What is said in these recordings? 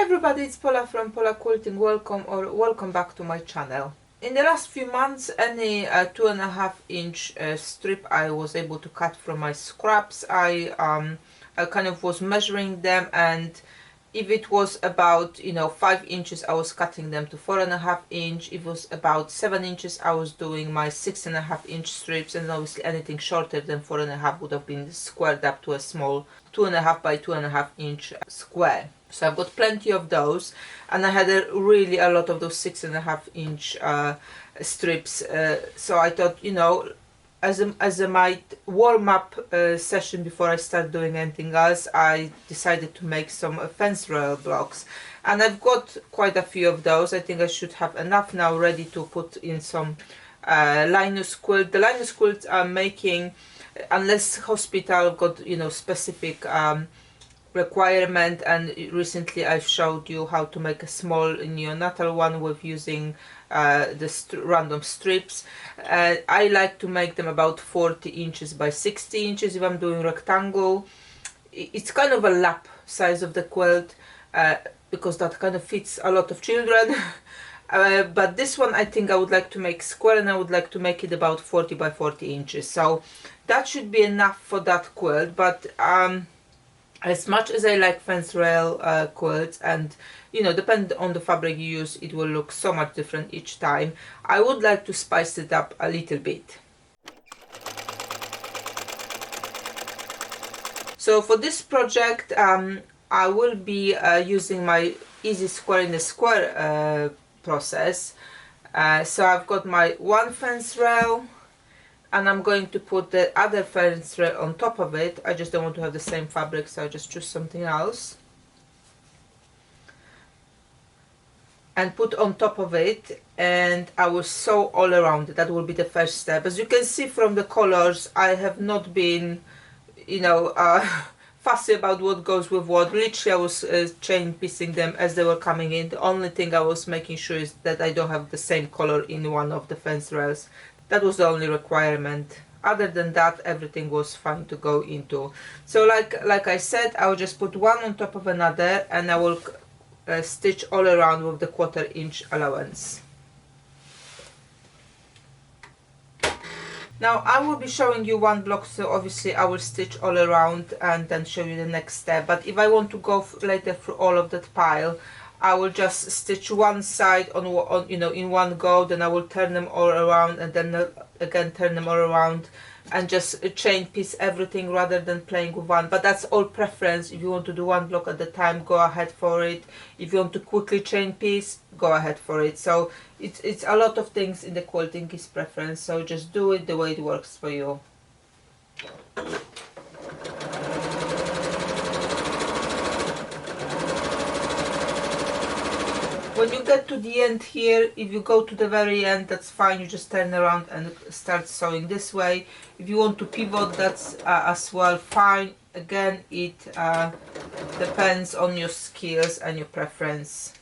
everybody, it's Paula from Paula Quilting. Welcome back to my channel. In the last few months, any 2.5 inch strip I was able to cut from my scraps. I kind of was measuring them, and if it was about 5 inches, I was cutting them to 4.5 inch. If it was about 7 inches, I was doing my 6.5 inch strips, and obviously anything shorter than 4.5 would have been squared up to a small 2.5 by 2.5 inch square. So I've got plenty of those, and I had really a lot of those 6.5 inch strips. So I thought, as a my warm-up session before I start doing anything else, I decided to make some fence rail blocks, and I've got quite a few of those. I think I should have enough now ready to put in some Linus quilt. The Linus quilts I'm making, unless hospital got specific requirement, and recently I've showed you how to make a small neonatal one with using random strips. I like to make them about 40 inches by 60 inches if I'm doing rectangle. It's kind of a lap size of the quilt, because that kind of fits a lot of children. But this one I think I would like to make square, and I would like to make it about 40 by 40 inches. So that should be enough for that quilt. But as much as I like fence rail quilts, and depending on the fabric you use, it will look so much different each time, I would like to spice it up a little bit. So for this project, I will be using my easy square in the square process. So I've got my one fence rail, and I'm going to put the other fence rail on top of it. I just don't want to have the same fabric, so I just choose something else and put on top of it, and I will sew all around it. That will be the first step. As you can see from the colors, I have not been fussy about what goes with what. Literally I was chain piecing them as they were coming in. The only thing I was making sure is that I don't have the same color in one of the fence rails. That was the only requirement. Other than that, everything was fine to go into. So like I said, I will just put one on top of another, and I will stitch all around with the 1/4 inch allowance. Now I will be showing you one block, so obviously I will stitch all around and then show you the next step. But if I want to go later through all of that pile, I will just stitch one side on in one go, then I will turn them all around, and then again turn them all around, and just chain piece everything rather than playing with one. But that's all preference. If you want to do one block at a time, go ahead for it. If you want to quickly chain piece, go ahead for it. So it's a lot of things in the quilting is preference, so just do it the way it works for you. When you get to the end here, if you go to the very end, that's fine. You just turn around and start sewing this way. If you want to pivot, that's as well fine. Again, it depends on your skills and your preference.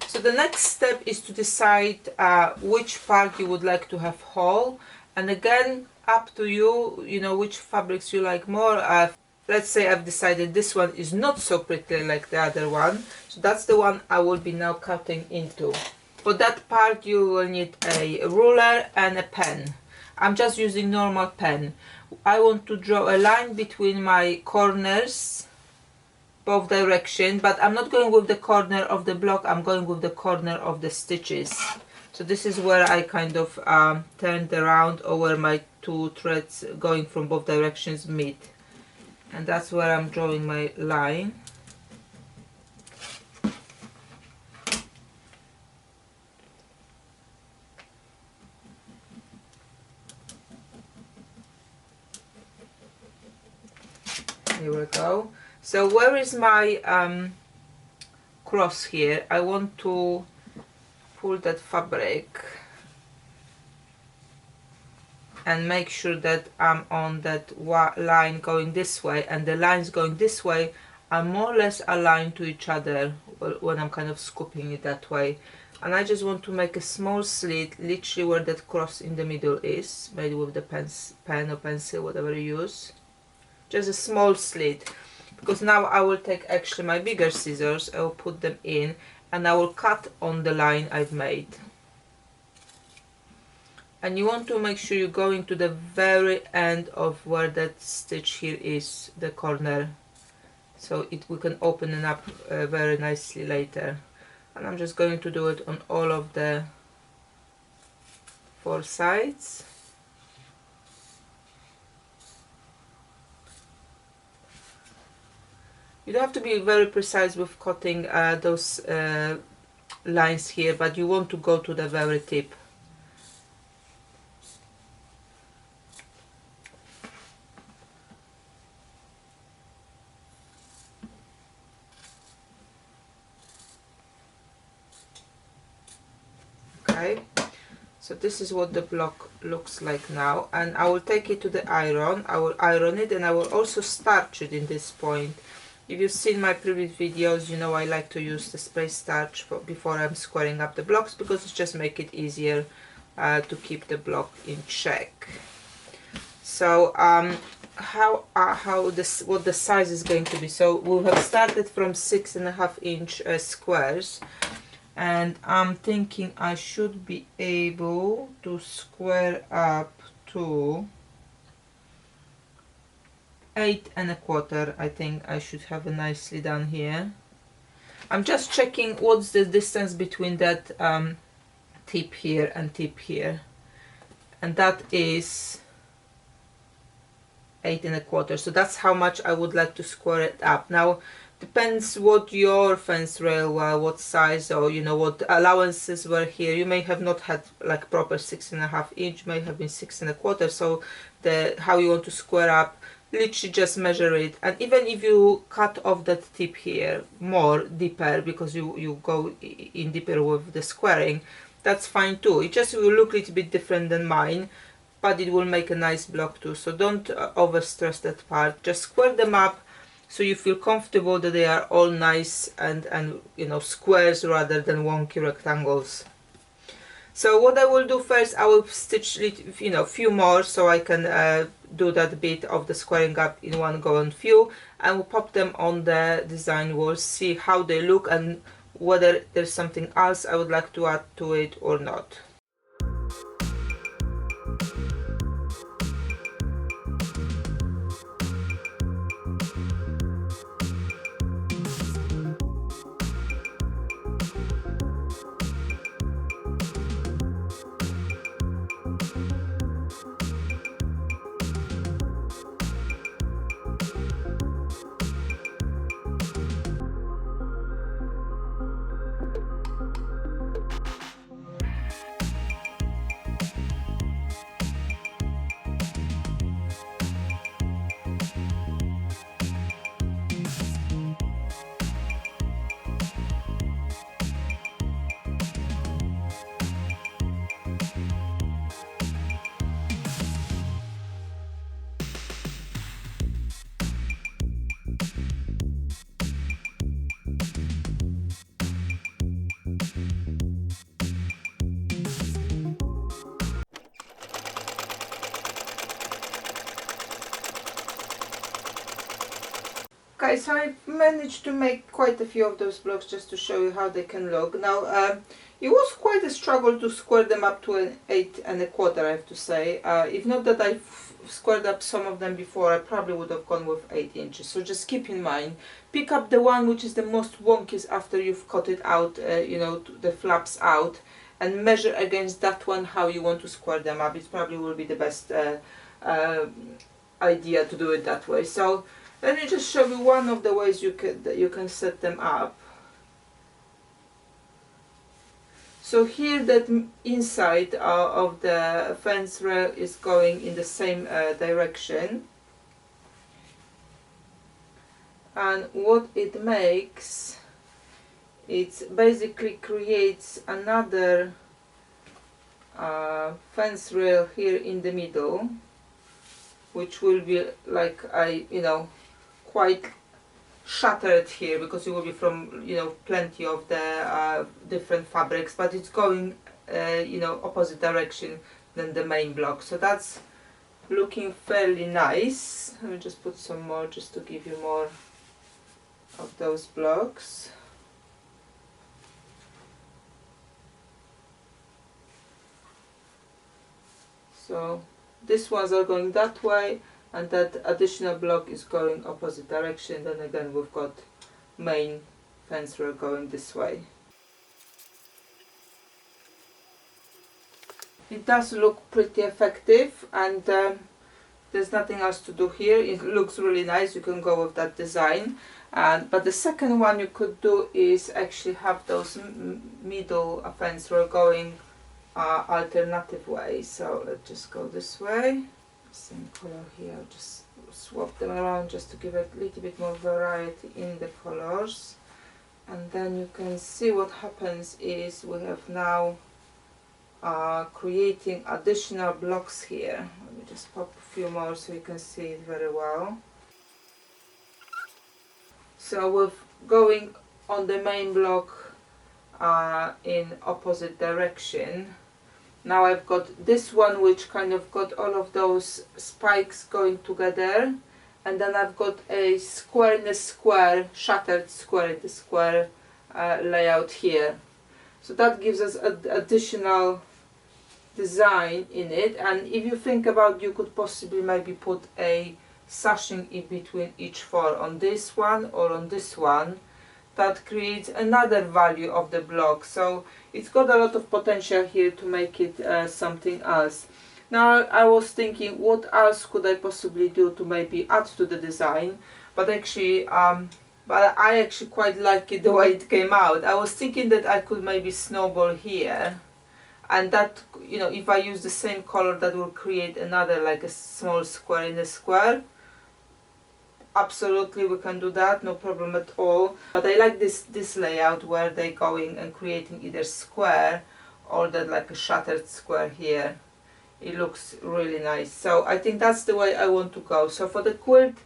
So the next step is to decide which part you would like to have whole. And again, up to you, which fabrics you like more. Let's say I've decided this one is not so pretty like the other one, so that's the one I will be now cutting into. For that part you will need a ruler and a pen. I'm just using normal pen. I want to draw a line between my corners, both direction, but I'm not going with the corner of the block, I'm going with the corner of the stitches. So this is where I kind of turned around, or where my two threads going from both directions meet. And that's where I'm drawing my line. Here we go. So where is my cross here? I want to pull that fabric and make sure that I'm on that line going this way, and the lines going this way are more or less aligned to each other when I'm kind of scooping it that way. and I just want to make a small slit literally where that cross in the middle is, made with the pen or pencil, whatever you use. Just a small slit, because now I will take actually my bigger scissors, I will put them in and I will cut on the line I've made. And you want to make sure you go into the very end of where that stitch here is, the corner, so we can open it up very nicely later. And I'm just going to do it on all of the 4 sides. You don't have to be very precise with cutting those lines here, but you want to go to the very tip. Okay, so this is what the block looks like now, and I will take it to the iron. I will iron it, and I will also starch it in this point. If you've seen my previous videos, you know I like to use the spray starch before I'm squaring up the blocks, because it just makes it easier to keep the block in check. So what the size is going to be. So we have started from 6.5 inch squares, and I'm thinking I should be able to square up to 8.25. I think I should have it nicely done here. I'm just checking what's the distance between that tip here and tip here, and that is 8.25. So that's how much I would like to square it up. Now depends what your fence rail were, what size, or you know what allowances were here. You may have not had like proper 6.5 inch, may have been 6.25. So how you want to square up, literally just measure it. And even if you cut off that tip here more deeper, because you go in deeper with the squaring, that's fine too. It just will look a little bit different than mine, but it will make a nice block too. So don't over stress that part. Just square them up so you feel comfortable that they are all nice and you know, squares rather than wonky rectangles. So what I will do first, I will stitch, you know, few more, so I can do that bit of the squaring up in one go on few, and we'll pop them on the design wall, see how they look and whether there's something else I would like to add to it or not. Okay, so I managed to make quite a few of those blocks just to show you how they can look. Now, it was quite a struggle to square them up to an 8.25, I have to say. If not that I've squared up some of them before, I probably would have gone with 8 inches. So just keep in mind, pick up the one which is the most wonkiest after you've cut it out, you know, the flaps out, and measure against that one how you want to square them up. It probably will be the best idea to do it that way. So let me just show you one of the ways you can set them up. So here that inside of the fence rail is going in the same direction, and what it makes, it basically creates another fence rail here in the middle, which will be like quite shattered here because it will be from, you know, plenty of the different fabrics, but it's going you know, opposite direction than the main block. So that's looking fairly nice. Let me just put some more just to give you more of those blocks. So these ones are going that way, and that additional block is going opposite direction. Then again we've got main fence rail going this way. It does look pretty effective, and there's nothing else to do here. It looks really nice. You can go with that design. But the second one you could do is actually have those middle fence rail going alternative way. So let's just go this way. Same color here. Just swap them around just to give it a little bit more variety in the colors. And then you can see what happens is we have now creating additional blocks here. Let me just pop a few more so you can see it very well. So with going on the main block in opposite direction, now I've got this one which kind of got all of those spikes going together, and then I've got a square in a square, shattered square in the square layout here. So that gives us additional design in it. And if you think about, you could possibly maybe put a sashing in between each four, on this one or on this one. That creates another value of the block. So it's got a lot of potential here to make it something else. Now I was thinking what else could I possibly do to maybe add to the design, but actually but I actually quite like it the way it came out. I was thinking that I could maybe snowball here, and that, you know, if I use the same color, that will create another, like a small square in a square. Absolutely, we can do that, no problem at all. But I like this layout where they're going and creating either square or that like a shattered square here. It looks really nice. So I think that's the way I want to go. So for the quilt,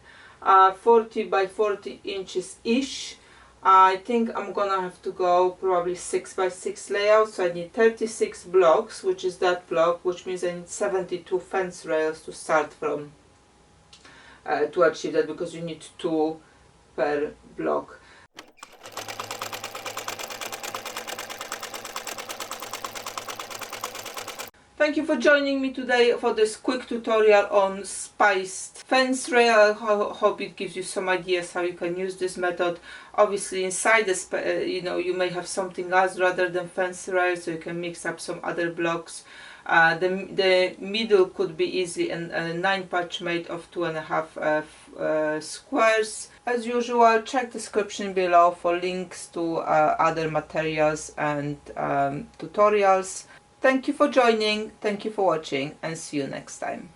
40 by 40 inches ish, I think I'm gonna have to go probably 6 by 6 layout. So I need 36 blocks, which is that block, which means I need 72 fence rails to start from. To achieve that, because you need 2 per block. Thank you for joining me today for this quick tutorial on spiced fence rail. I hope it gives you some ideas how you can use this method. Obviously inside this, you know, you may have something else rather than fence rail, so you can mix up some other blocks. The middle could be easy, and a 9 patch made of 2.5 squares. As usual, check description below for links to other materials and tutorials. Thank you for joining, thank you for watching, and see you next time.